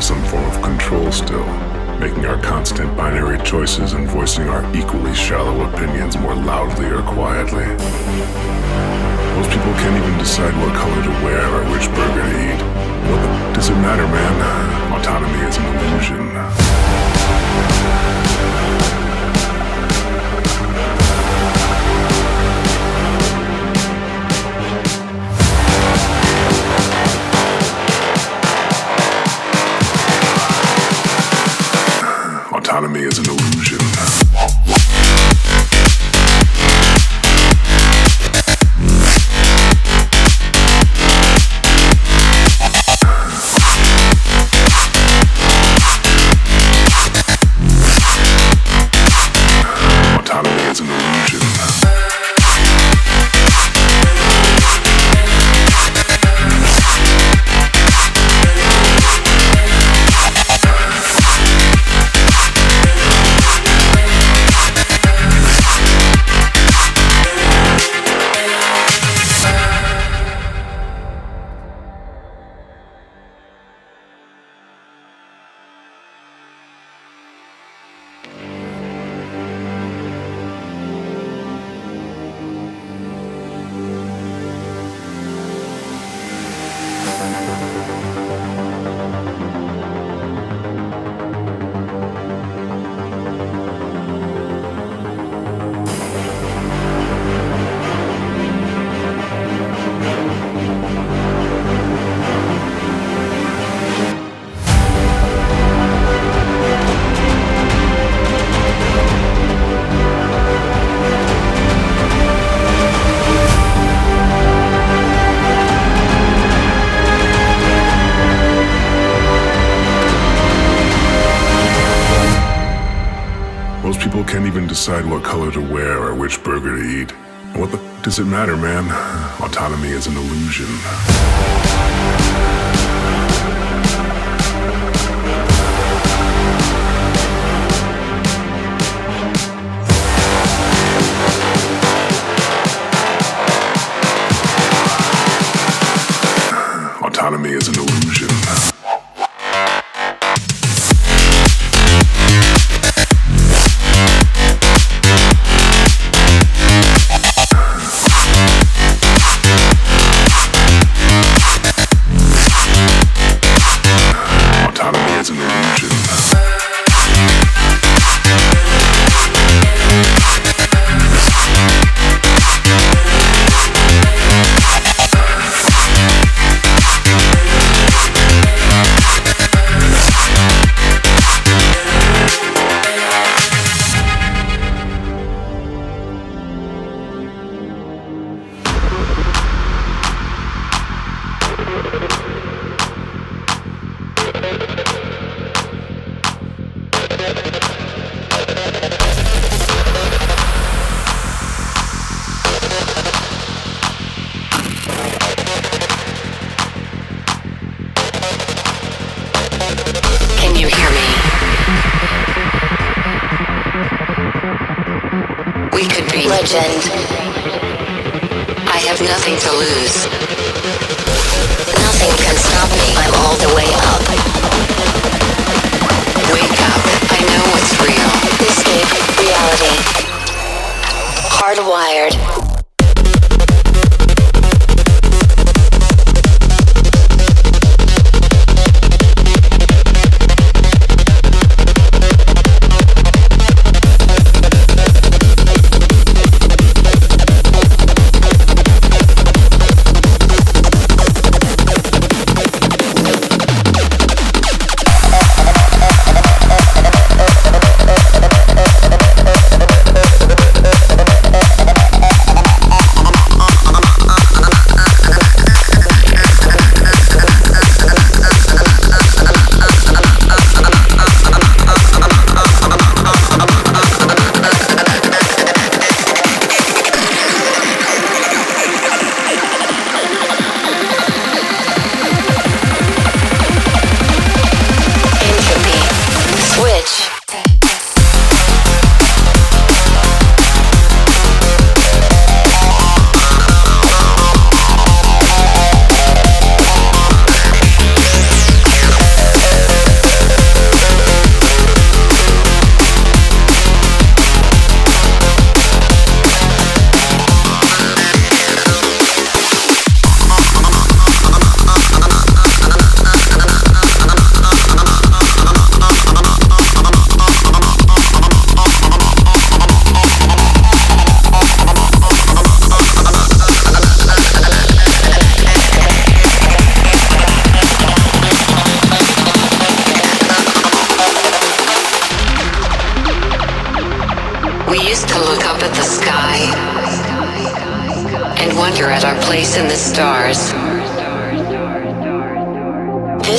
Some form of control still, making our constant binary choices and voicing our equally shallow opinions more loudly or quietly. Most people can't even decide what color to wear or which burger to eat. What the does it matter, man? Autonomy is an illusion. Autonomy is an illusion. Autonomy is an illusion. People can't even decide what color to wear or which burger to eat. What the does it matter, man? Autonomy is an illusion. Autonomy is an illusion. Legend. I have nothing to lose. Nothing can stop me. I'm all the way up. Wake up. I know what's real. Escape reality. Hardwired.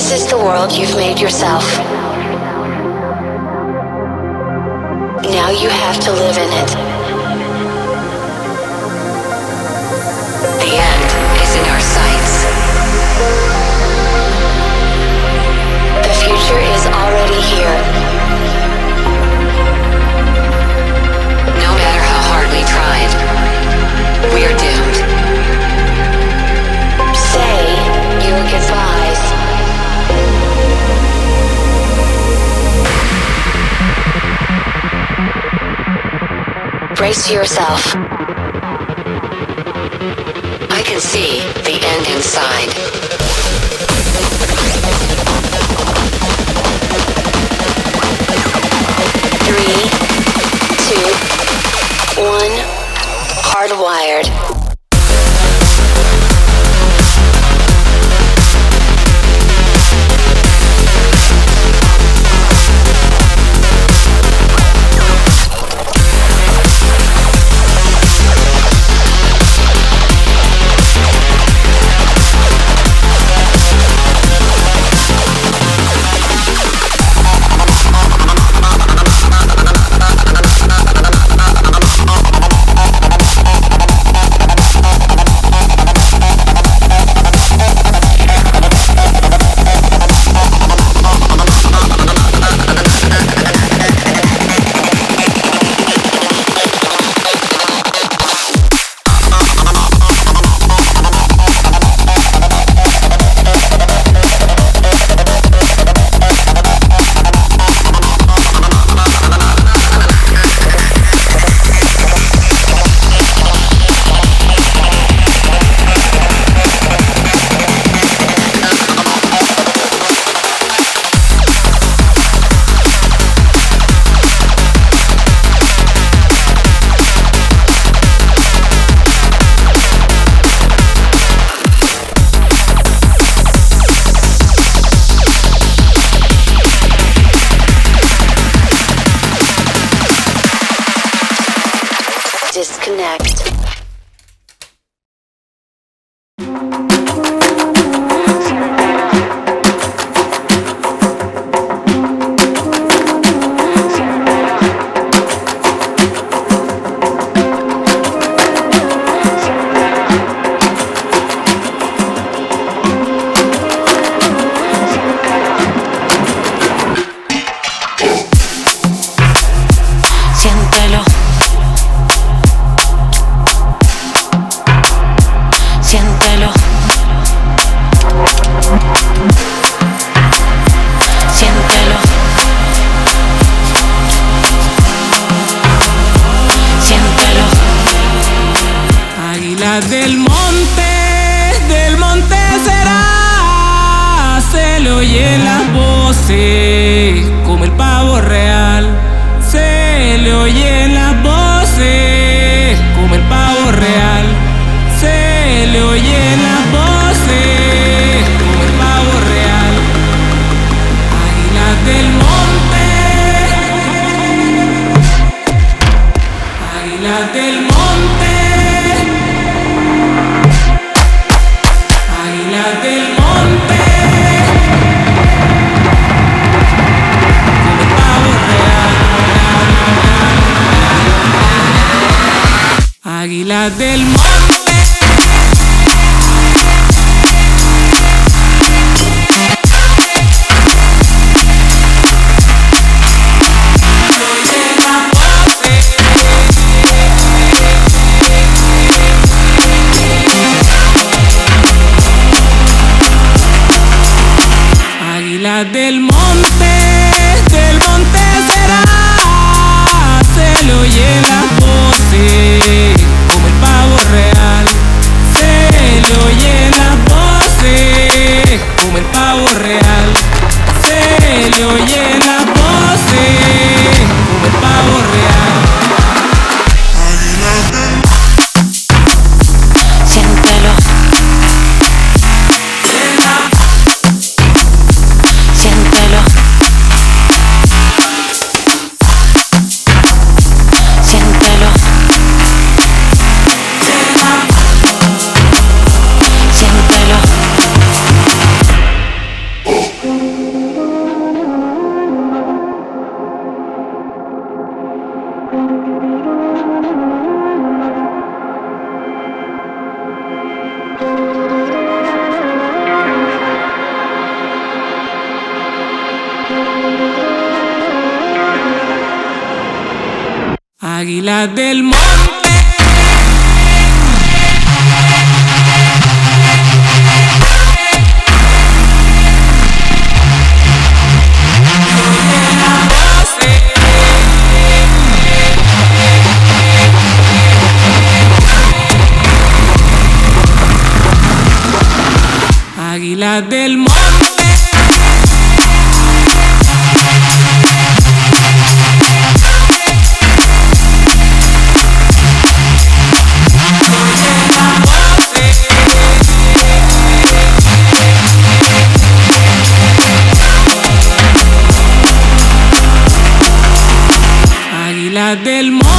This is the world you've made yourself. Now you have to live in it. The end is in our sights. The future is already here. No matter how hard we tried, we're doomed. Say your goodbyes. Brace yourself. I can see the end inside. 3, 2, 1. Hardwired. Disconnect. Siéntelo. Siéntelo. Siéntelo. Siéntelo. Águila del monte será, se le oyen las voces como el pavo real, se le oyen las voces como el pavo real, se le oyen las voces como el pavo real. Águila del monte, águila del monte, águila del monte, como el pavo real. Águila del monte. Águila del monte será, se le oyen las voces como el pavo real, se le oyen las voces como el pavo real, se le oyen las voces como el pavo real. Siéntelo. Siéntelo. Águilas del monte. Águilas del monte. Águilas del monte.